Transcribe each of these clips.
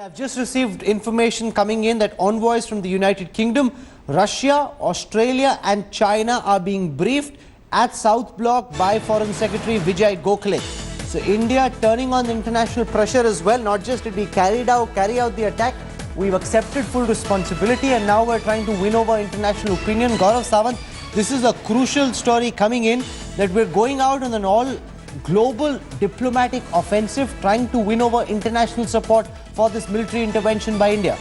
I've just received information coming in that envoys from the United Kingdom, Russia, Australia and China are being briefed at South Block by Foreign Secretary Vijay Gokhale. So India turning on the international pressure as well. Not just did we carry out the attack, we've accepted full responsibility and now we're trying to win over international opinion. Gaurav Sawant, this is a crucial story coming in that we're going out on an all global diplomatic offensive trying to win over international support for this military intervention by India.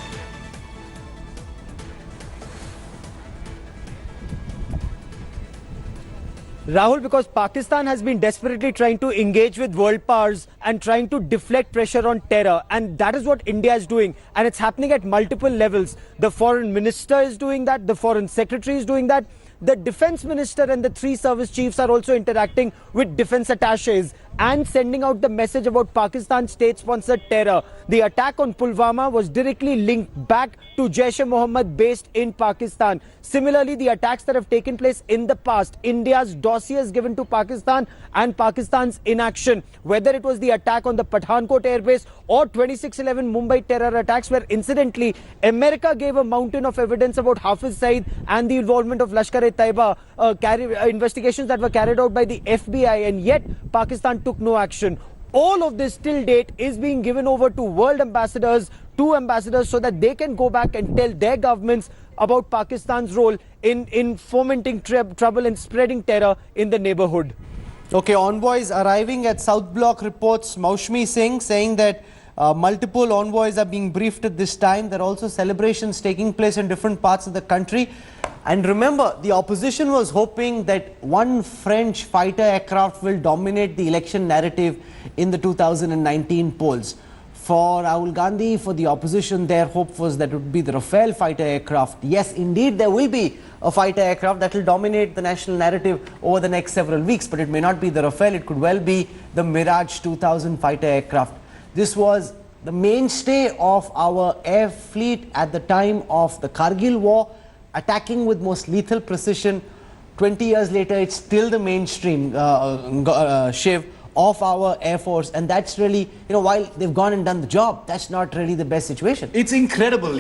Rahul, because Pakistan has been desperately trying to engage with world powers and trying to deflect pressure on terror, and that is what India is doing, and it's happening at multiple levels. The foreign minister is doing that, the foreign secretary is doing that, the defense minister and the three service chiefs are also interacting with defense attaches and sending out the message about Pakistan's state-sponsored terror. The attack on Pulwama was directly linked back to Jaish-e-Mohammed based in Pakistan. Similarly, the attacks that have taken place in the past, India's dossiers given to Pakistan and Pakistan's inaction, whether it was the attack on the Pathankot airbase or 26/11 Mumbai terror attacks, where incidentally America gave a mountain of evidence about Hafiz Saeed and the involvement of Lashkar-e-Taiba investigations that were carried out by the FBI, and yet Pakistan took no action. All of this till date is being given over to world ambassadors, so that they can go back and tell their governments about Pakistan's role in fomenting trouble and spreading terror in the neighborhood. Okay, envoys arriving at South Block, reports Maushmi Singh saying that multiple envoys are being briefed at this time. There are also celebrations taking place in different parts of the country. And remember, the opposition was hoping that one French fighter aircraft will dominate the election narrative in the 2019 polls. For Rahul Gandhi, for the opposition, their hope was that it would be the Rafale fighter aircraft. Yes, indeed, there will be a fighter aircraft that will dominate the national narrative over the next several weeks, but it may not be the Rafale, it could well be the Mirage 2000 fighter aircraft. This was the mainstay of our air fleet at the time of the Kargil war, attacking with most lethal precision. 20 years later, it's still the mainstream, Shiv, of our Air Force, and that's really, while they've gone and done the job, that's not really the best situation. It's incredible,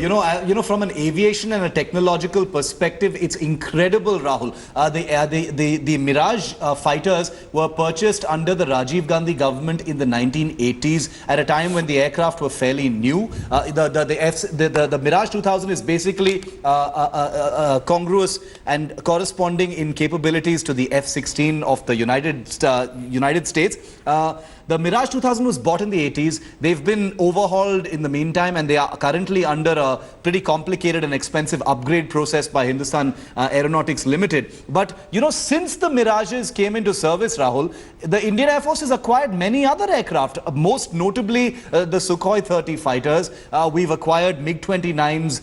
from an aviation and a technological perspective, it's incredible, Rahul. The Mirage fighters were purchased under the Rajiv Gandhi government in the 1980s at a time when the aircraft were fairly new. The Mirage 2000 is basically congruous and corresponding in capabilities to the F-16 of the United States. The Mirage 2000 was bought in the 80s. They've been overhauled in the meantime, and they are currently under a pretty complicated and expensive upgrade process by Hindustan Aeronautics Limited. But, since the Mirages came into service, Rahul, the Indian Air Force has acquired many other aircraft, most notably the Sukhoi 30 fighters. We've acquired MiG-29s,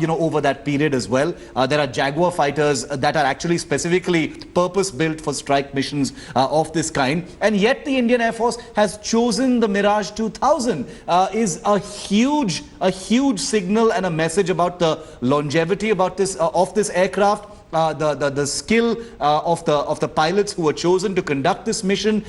over that period as well. There are Jaguar fighters that are actually specifically purpose-built for strike missions of this kind. And yet the Indian Air Force has chosen the Mirage 2000 is a huge signal and a message about the longevity of this aircraft. The skill of the pilots who were chosen to conduct this mission,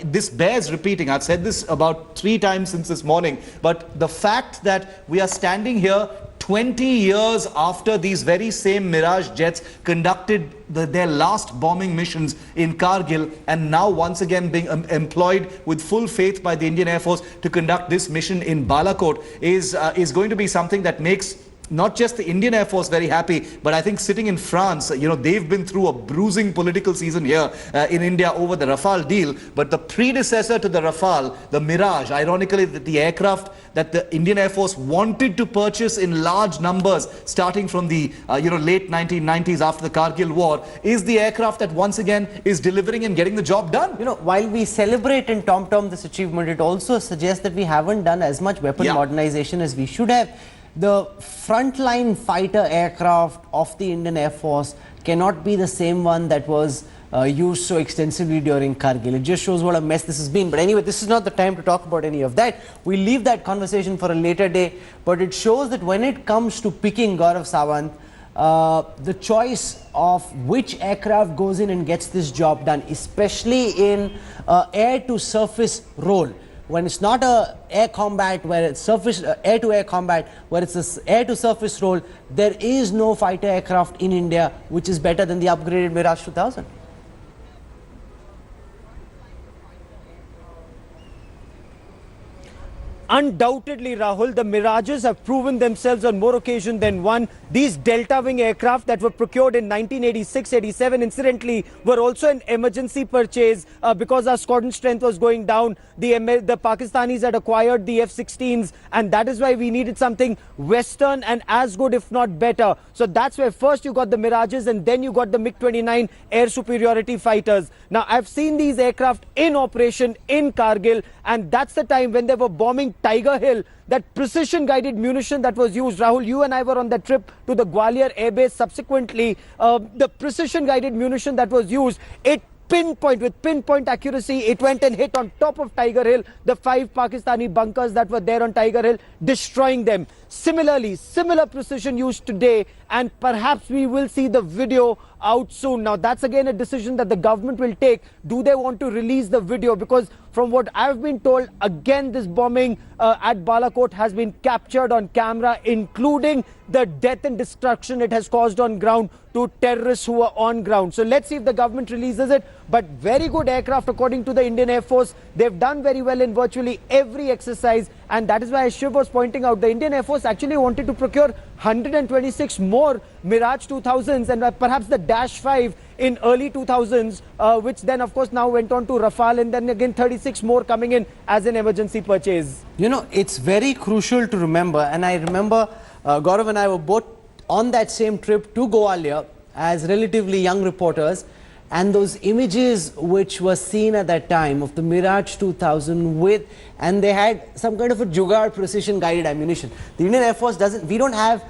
this bears repeating. I've said this about 3 times since this morning, but the fact that we are standing here 20 years after these very same Mirage jets conducted their last bombing missions in Kargil, and now once again being employed with full faith by the Indian Air Force to conduct this mission in Balakot is going to be something that makes not just the Indian Air Force very happy, but I think sitting in France, they've been through a bruising political season here in India over the Rafale deal. But the predecessor to the Rafale, the Mirage, ironically, the aircraft that the Indian Air Force wanted to purchase in large numbers starting from the late 1990s after the Kargil war, is the aircraft that once again is delivering and getting the job done. While we celebrate and tom-tom this achievement, it also suggests that we haven't done as much weapon modernization as we should have. The frontline fighter aircraft of the Indian Air Force cannot be the same one that was used so extensively during Kargil. It just shows what a mess this has been. But anyway, this is not the time to talk about any of that. We'll leave that conversation for a later day. But it shows that when it comes to picking, Gaurav Sawant, the choice of which aircraft goes in and gets this job done, especially in air to surface role, when it's not a air combat, where it's surface air to air combat, where it's a air to surface role, there is no fighter aircraft in India which is better than the upgraded Mirage 2000. Undoubtedly, Rahul, the Mirages have proven themselves on more occasions than one. These Delta Wing aircraft that were procured in 1986-87, incidentally, were also an emergency purchase because our squadron strength was going down. The Pakistanis had acquired the F-16s, and that is why we needed something Western and as good, if not better. So that's where first you got the Mirages, and then you got the MiG-29 air superiority fighters. Now, I've seen these aircraft in operation in Kargil, and that's the time when they were bombing Tiger Hill. That precision guided munition that was used, Rahul, you and I were on that trip to the Gwalior Air Base subsequently. The precision guided munition that was used, with pinpoint accuracy, it went and hit on top of Tiger Hill, the 5 Pakistani bunkers that were there on Tiger Hill, destroying them. Similarly, similar precision used today, and perhaps we will see the video out soon. Now, that's again a decision that the government will take. Do they want to release the video? Because from what I've been told, again, this bombing at Balakot has been captured on camera, including the death and destruction it has caused on ground to terrorists who are on ground. So let's see if the government releases it. But very good aircraft, according to the Indian Air Force. They've done very well in virtually every exercise. And that is why, as Shiv was pointing out, the Indian Air Force actually wanted to procure 126 more Mirage 2000s and perhaps the Dash 5 in early 2000s, which then, of course, now went on to Rafale, and then again 36 more coming in as an emergency purchase. You know, it's very crucial to remember, and I remember Gaurav and I were both on that same trip to Gwalior as relatively young reporters, and those images which were seen at that time of the Mirage 2000 with, and they had some kind of a Jugaad precision guided ammunition. The Indian Air Force doesn't, we don't have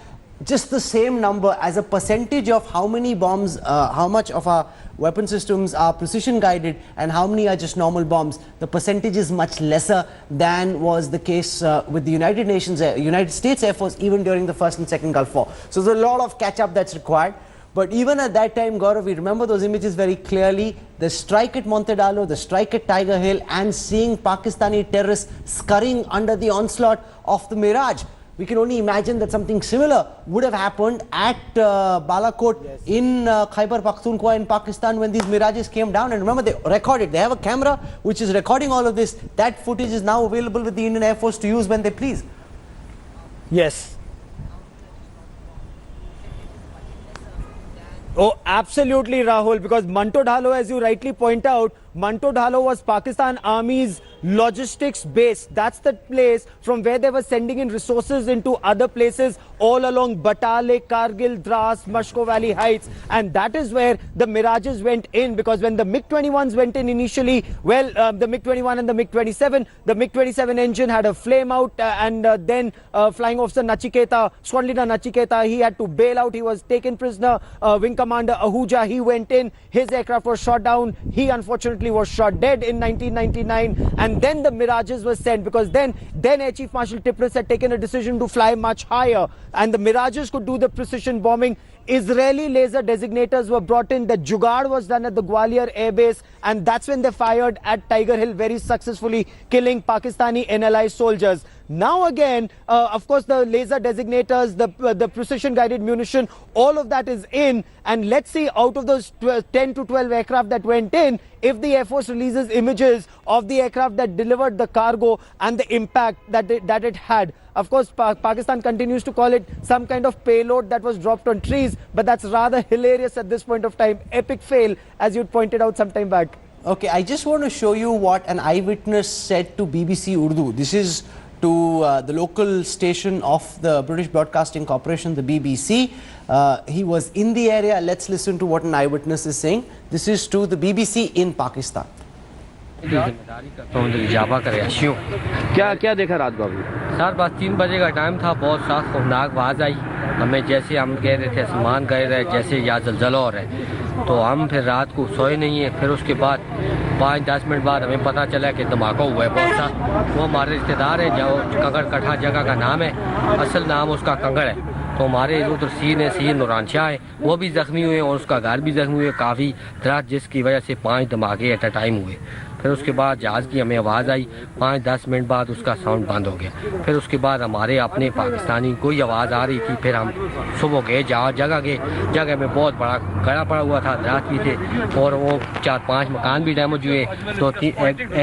just the same number as a percentage of how many bombs, how much of our weapon systems are precision guided and how many are just normal bombs. The percentage is much lesser than was the case with the United States Air Force even during the First and Second Gulf War. So there's a lot of catch up that's required. But even at that time, Gaurav, we remember those images very clearly. The strike at Montedalo, the strike at Tiger Hill, and seeing Pakistani terrorists scurrying under the onslaught of the Mirage. We can only imagine that something similar would have happened at Balakot in Khyber Pakhtunkhwa in Pakistan when these Mirages came down. And remember, they recorded. They have a camera which is recording all of this. That footage is now available with the Indian Air Force to use when they please. Yes. Oh, absolutely, Rahul, because Montedalo, as you rightly point out, Montedalo was Pakistan Army's logistics base. That's the place from where they were sending in resources into other places all along Batale, Kargil, Dras, Mashko Valley Heights. And that is where the Mirages went in, because when the MiG-21s went in initially, well, the MiG-21 and the MiG-27 engine had a flame out and then Flying Officer Nachiketa, Squadron Leader Nachiketa, he had to bail out. He was taken prisoner. Wing Commander Ahuja, he went in. His aircraft was shot down. He unfortunately was shot dead in 1999, and then the Mirages were sent, because then Air Chief Marshal Tipris had taken a decision to fly much higher, and the Mirages could do the precision bombing. Israeli laser designators were brought in. The Jugaad was done at the Gwalior Air Base, and that's when they fired at Tiger Hill very successfully, killing Pakistani NLI soldiers. Now again, of course, the laser designators, the precision guided munition, all of that is in. And let's see, out of those 10 to 12 aircraft that went in, if the Air Force releases images of the aircraft that delivered the cargo and the impact that it had. Of course, Pakistan continues to call it some kind of payload that was dropped on trees, but that's rather hilarious at this point of time. Epic fail, as you pointed out some time back. Okay, I just want to show you what an eyewitness said to BBC Urdu. This is to the local station of the British Broadcasting Corporation, the BBC. He was in the area. Let's listen to what an eyewitness is saying. This is to the BBC in Pakistan. क्या क्या देखा रात को अभी? Sir बस 3 बजे का time था, बहुत साफ खौफनाक आवाज़ आई हमें, जैसे हम कह रहे थे आसमान कह रहे जैसे यहाँ ज़लज़ला हो रहा है, तो हम फिर रात को सोए नहीं है। फिर उसके बाद 5-10 मिनट बाद हमें पता चला कि धमाका हुआ है बहुत सा। वो हमारे रिश्तेदार हैं, जो कंगड़ कठा जगह का नाम है, असल नाम उसका कंगड़ है। तो हमारे उधर सी नूरान शाह है, वो भी ज़ख्मी हुए और उसका घर भी ज़ख्मी हुए काफ़ी दराज, जिसकी वजह से 5 धमाके एट अ टाइम हुए। फिर उसके बाद जहाज़ की हमें आवाज़ आई, 5-10 मिनट बाद उसका साउंड बंद हो गया। फिर उसके बाद हमारे अपने पाकिस्तानी कोई आवाज़ आ रही थी। फिर हम सुबह गए, जगह में बहुत बड़ा गड़ा पड़ा हुआ था, दरात भी थे और वो 4-5 मकान भी डैमेज हुए, तो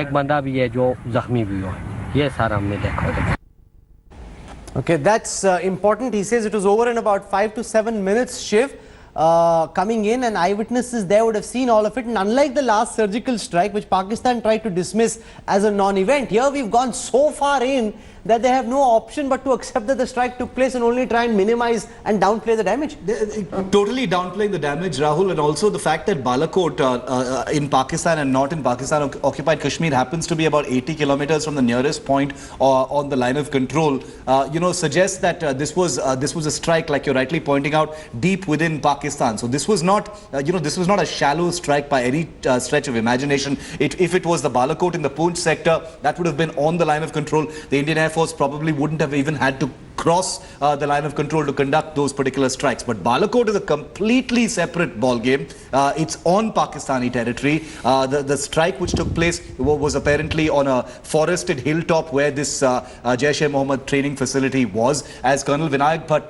एक बंदा भी है जो ज़ख्मी भी हुआ। ये सारा हमने देखा। Okay, that's important. He says it was over in about 5 to 7 minutes, Shiv. Coming in, and eyewitnesses there would have seen all of it. And unlike the last surgical strike, which Pakistan tried to dismiss as a non-event, here we've gone so far in that they have no option but to accept that the strike took place and only try and minimize and downplay the damage. Totally downplaying the damage, Rahul, and also the fact that Balakot in Pakistan and not in Pakistan occupied Kashmir happens to be about 80 kilometers from the nearest point on the line of control, suggests that this was a strike, like you're rightly pointing out, deep within Pakistan. So this was not, this was not a shallow strike by any stretch of imagination. If it was the Balakot in the Poonch sector, that would have been on the line of control. The Indian Air Force probably wouldn't have even had to cross the line of control to conduct those particular strikes. But Balakot is a completely separate ball game. It's on Pakistani territory. The strike which took place was apparently on a forested hilltop where this Jaish-e-Mohammed training facility was. As Colonel Vinayak Bhatt,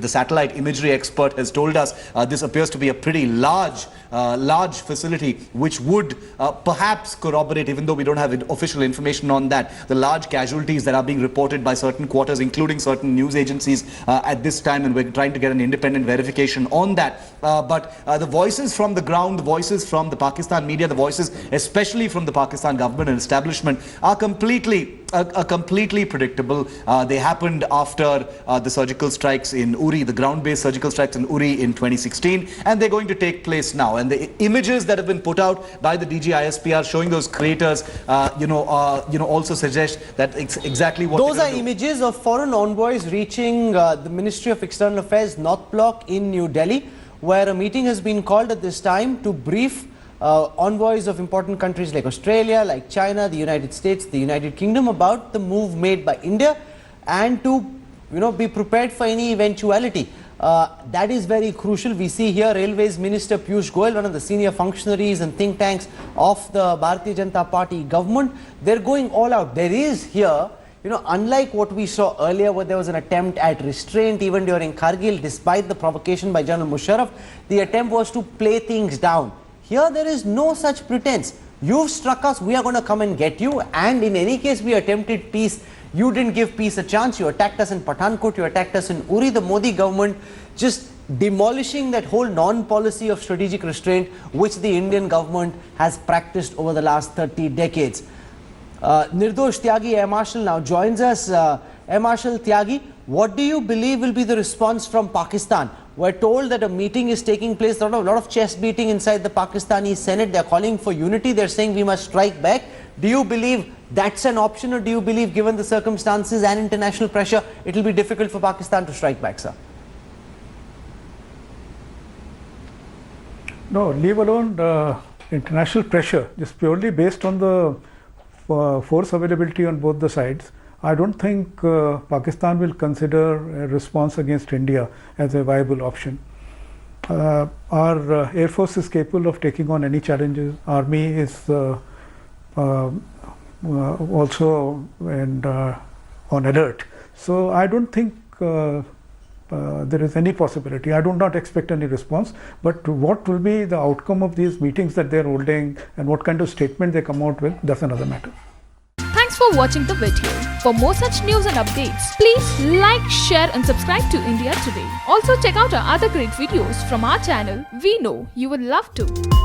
the satellite imagery expert, has told us, this appears to be a pretty large facility which would perhaps corroborate, even though we don't have official information on that, the large casualties that are being reported by certain quarters, including certain news agencies at this time, and we're trying to get an independent verification on that. But the voices from the ground, the voices from the Pakistan media, the voices especially from the Pakistan government and establishment are completely predictable. They happened after the surgical strikes in Uri, the ground-based surgical strikes in Uri in 2016, and they're going to take place now. And the images that have been put out by the DGISPR showing those craters, also suggest that it's exactly what those are images of foreign envoys reaching the Ministry of External Affairs North Block in New Delhi, where a meeting has been called at this time to brief envoys of important countries like Australia, like China, the United States, the United Kingdom about the move made by India, and to be prepared for any eventuality. That is very crucial. We see here Railways Minister Piyush Goyal, one of the senior functionaries and think tanks of the Bharatiya Janata Party government. They're going all out. There is here, unlike what we saw earlier where there was an attempt at restraint even during Kargil, despite the provocation by General Musharraf, the attempt was to play things down. Here there is no such pretense. You've struck us, we are going to come and get you, and in any case we attempted peace. You didn't give peace a chance. You attacked us in Pathankot, you attacked us in Uri. The Modi government just demolishing that whole non-policy of strategic restraint which the Indian government has practiced over the last 30 decades. Nirdosh Tyagi, Air Marshal, now joins us. Air Marshal Tyagi, what do you believe will be the response from Pakistan? We're told that a meeting is taking place, a lot of chest beating inside the Pakistani Senate. They're calling for unity. They're saying we must strike back. Do you believe that's an option, or do you believe, given the circumstances and international pressure, it will be difficult for Pakistan to strike back, sir? No, leave alone international pressure, just purely based on the force availability on both the sides. I don't think Pakistan will consider a response against India as a viable option. Our Air Force is capable of taking on any challenges. Army is also on alert. So I don't think there is any possibility. I do not expect any response. But what will be the outcome of these meetings that they are holding and what kind of statement they come out with, that's another matter. Thanks for watching the video. For more such news and updates, please like, share and subscribe to India Today. Also check out our other great videos from our channel. We know you would love to.